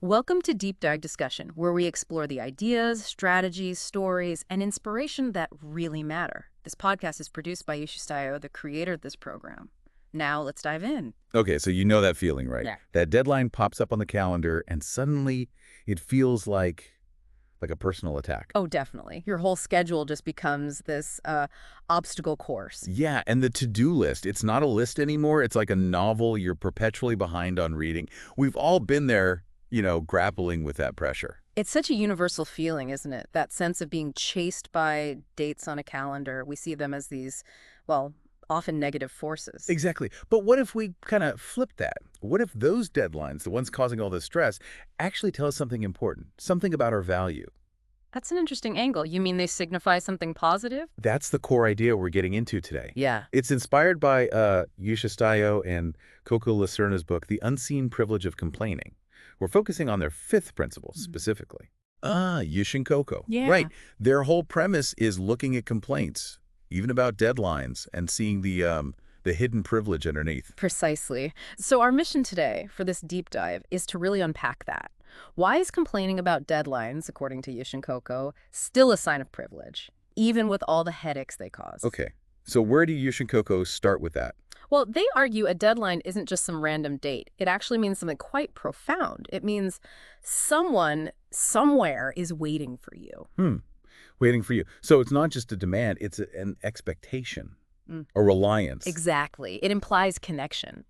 Welcome to Deep Dive Discussion, where we explore the ideas, strategies, stories, and inspiration that really matter. This podcast is produced by Estayo, the creator of this program. Now let's dive in. Okay, so you know that feeling, right? Yeah. That deadline pops up on the calendar and suddenly it feels like a personal attack. Oh, definitely. Your whole schedule just becomes this obstacle course. Yeah, and the to-do list, it's not a list anymore. It's like a novel you're perpetually behind on reading. We've all been there, grappling with that pressure. It's such a universal feeling, isn't it? That sense of being chased by dates on a calendar. We see them as these, well, often negative forces. Exactly. But what if we kind of flip that? What if those deadlines, the ones causing all this stress, actually tell us something important, something about our value? That's an interesting angle. You mean they signify something positive? That's the core idea we're getting into today. Yeah. It's inspired by Estayo and Cocoh Lacerna's book, The Unseen Privilege of Complaining. We're focusing on their fifth principle specifically. And Cocoh. Yeah. Right. Their whole premise is looking at complaints, even about deadlines, and seeing the hidden privilege underneath. Precisely. So our mission today for this deep dive is to really unpack that. Why is complaining about deadlines, according to Yish and Cocoh, still a sign of privilege, even with all the headaches they cause? Okay. So where do and Cocoh start with that? Well, they argue a deadline isn't just some random date. It actually means something quite profound. It means someone somewhere is waiting for you. Waiting for you. So it's not just a demand, it's an expectation, a reliance. Exactly. It implies connection.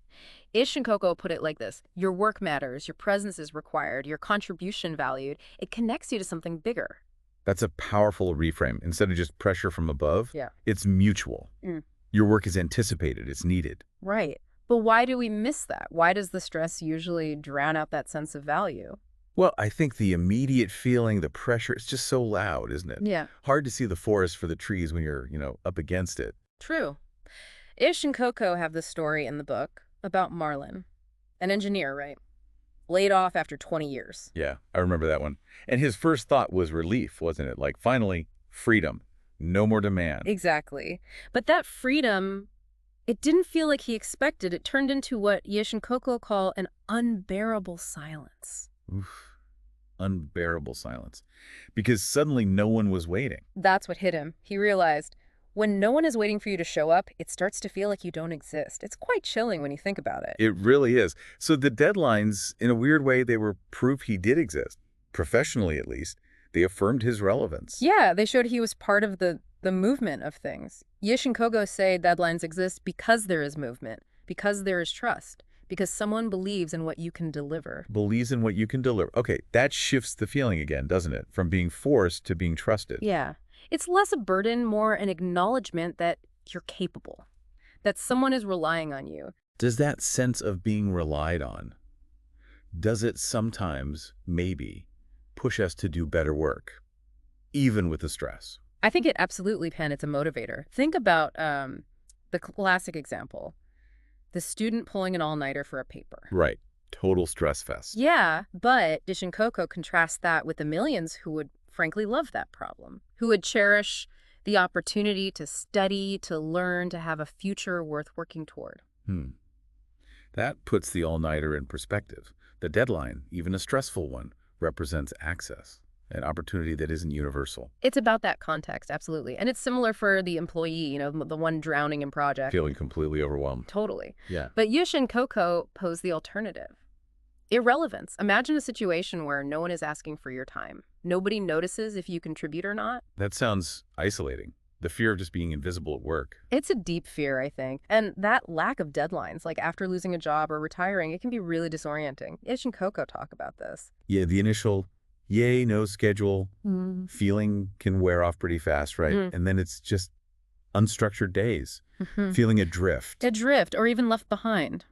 Ish and Coco put it like this: your work matters, your presence is required, your contribution valued. It connects you to something bigger. That's a powerful reframe. Instead of just pressure from above, Yeah. it's mutual. Mm. Your work is anticipated, it's needed. Right. But why do we miss that? Why does the stress usually drown out that sense of value? Well, I think the immediate feeling, the pressure, it's just so loud, isn't it? Yeah. Hard to see the forest for the trees when you're, up against it. True. Ish and Coco have this story in the book about Marlin, an engineer, right? Laid off after 20 years. Yeah, I remember that one. And his first thought was relief, wasn't it? Like, finally, freedom. No more demand. Exactly. But that freedom, it didn't feel like he expected. It turned into what Yish and Coco call an unbearable silence. Oof. Unbearable silence. Because suddenly no one was waiting. That's what hit him. He realized when no one is waiting for you to show up, it starts to feel like you don't exist. It's quite chilling when you think about it. It really is. So the deadlines, in a weird way, they were proof he did exist. Professionally, at least. They affirmed his relevance. Yeah, they showed he was part of the movement of things. Yish and Kogo say deadlines exist because there is movement, because there is trust, because someone believes in what you can deliver. Believes in what you can deliver. Okay, that shifts the feeling again, doesn't it? From being forced to being trusted. Yeah. It's less a burden, more an acknowledgement that you're capable, that someone is relying on you. Does that sense of being relied on, does it sometimes, maybe, push us to do better work, even with the stress? I think it absolutely can. It's a motivator. Think about the classic example, the student pulling an all-nighter for a paper. Right. Total stress fest. Yeah, but Dish and Coco contrast that with the millions who would frankly love that problem, who would cherish the opportunity to study, to learn, to have a future worth working toward. That puts the all-nighter in perspective. The deadline, even a stressful one, represents access, an opportunity that isn't universal. It's about that context, absolutely. And it's similar for the employee, the one drowning in project. Feeling completely overwhelmed. Totally. Yeah. But Yush and Coco pose the alternative. Irrelevance. Imagine a situation where no one is asking for your time. Nobody notices if you contribute or not. That sounds isolating. The fear of just being invisible at work. It's a deep fear, I think. And that lack of deadlines, like after losing a job or retiring, it can be really disorienting. Ish and Coco talk about this. Yeah, the initial, yay, no schedule, feeling can wear off pretty fast, right? And then it's just unstructured days, feeling adrift. Adrift, or even left behind.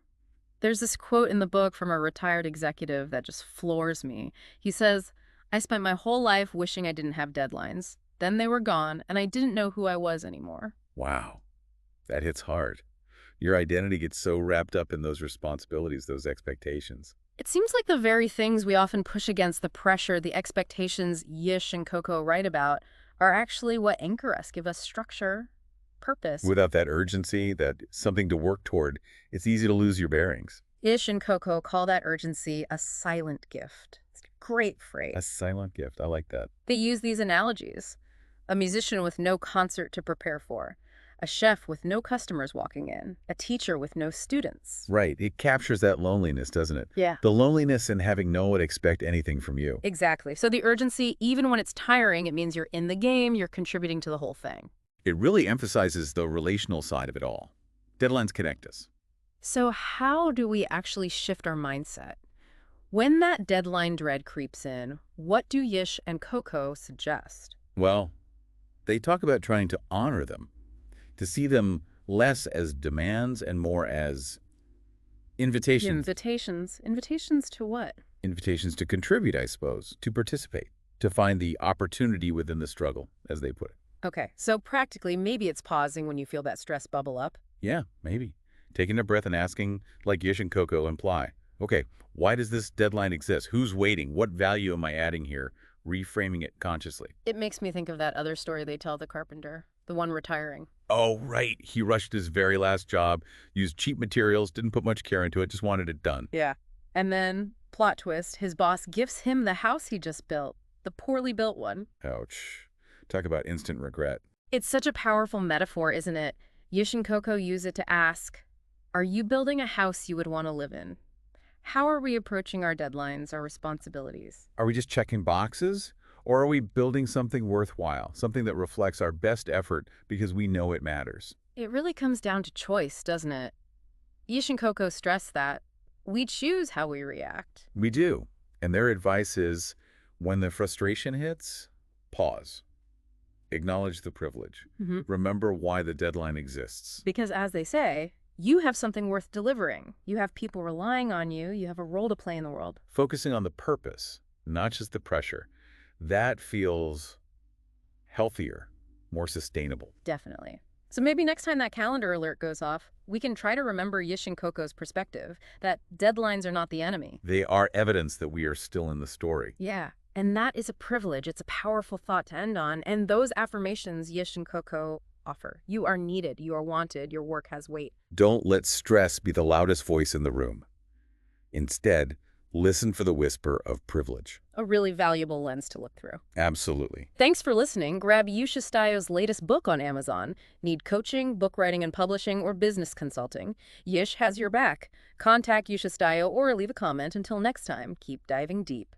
There's this quote in the book from a retired executive that just floors me. He says, "I spent my whole life wishing I didn't have deadlines. Then they were gone, and I didn't know who I was anymore." Wow, that hits hard. Your identity gets so wrapped up in those responsibilities, those expectations. It seems like the very things we often push against, the pressure, the expectations Yish and Coco write about, are actually what anchor us, give us structure, purpose. Without that urgency, that something to work toward, it's easy to lose your bearings. Ish and Coco call that urgency a silent gift. It's a great A phrase. silent gift. I like that. They use these analogies. A musician with no concert to prepare for, a chef with no customers walking in, a teacher with no students. Right. It captures that loneliness, doesn't it? Yeah. The loneliness in having no one expect anything from you. Exactly. So the urgency, even when it's tiring, it means you're in the game, you're contributing to the whole thing. It really emphasizes the relational side of it all. Deadlines connect us. So how do we actually shift our mindset? When that deadline dread creeps in, what do Yish and Coco suggest? Well, they talk about trying to honor them, to see them less as demands and more as invitations. Invitations. Invitations to what? Invitations to contribute, I suppose, to participate, to find the opportunity within the struggle, as they put it. Okay, so practically, maybe it's pausing when you feel that stress bubble up. Yeah, maybe. Taking a breath and asking, like Yish and Coco imply, okay, why does this deadline exist? Who's waiting? What value am I adding here? Reframing it consciously. It makes me think of that other story they tell the carpenter, the one retiring. Oh, right. He rushed his very last job, used cheap materials, didn't put much care into it, just wanted it done. Yeah. And then, plot twist, his boss gifts him the house he just built, the poorly built one. Ouch. Talk about instant regret. It's such a powerful metaphor, isn't it? Yish and Coco use it to ask, are you building a house you would want to live in? How are we approaching our deadlines, our responsibilities? Are we just checking boxes? Or are we building something worthwhile, something that reflects our best effort because we know it matters? It really comes down to choice, doesn't it? Yish and Coco stress that we choose how we react. We do. And their advice is, when the frustration hits, pause. Acknowledge the privilege. Remember why the deadline exists. Because as they say, you have something worth delivering. You have people relying on you. You have a role to play in the world. Focusing on the purpose, not just the pressure, that feels healthier, more sustainable. Definitely. So maybe next time that calendar alert goes off, we can try to remember Yish and Coco's perspective, that deadlines are not the enemy. They are evidence that we are still in the story. Yeah. And that is a privilege. It's a powerful thought to end on. And those affirmations Yish and Coco offer. You are needed. You are wanted. Your work has weight. Don't let stress be the loudest voice in the room. Instead, listen for the whisper of privilege. A really valuable lens to look through. Absolutely. Thanks for listening. Grab Yish Estayo's latest book on Amazon. Need coaching, book writing and publishing, or business consulting? Yish has your back. Contact Yish Estayo or leave a comment. Until next time, keep diving deep.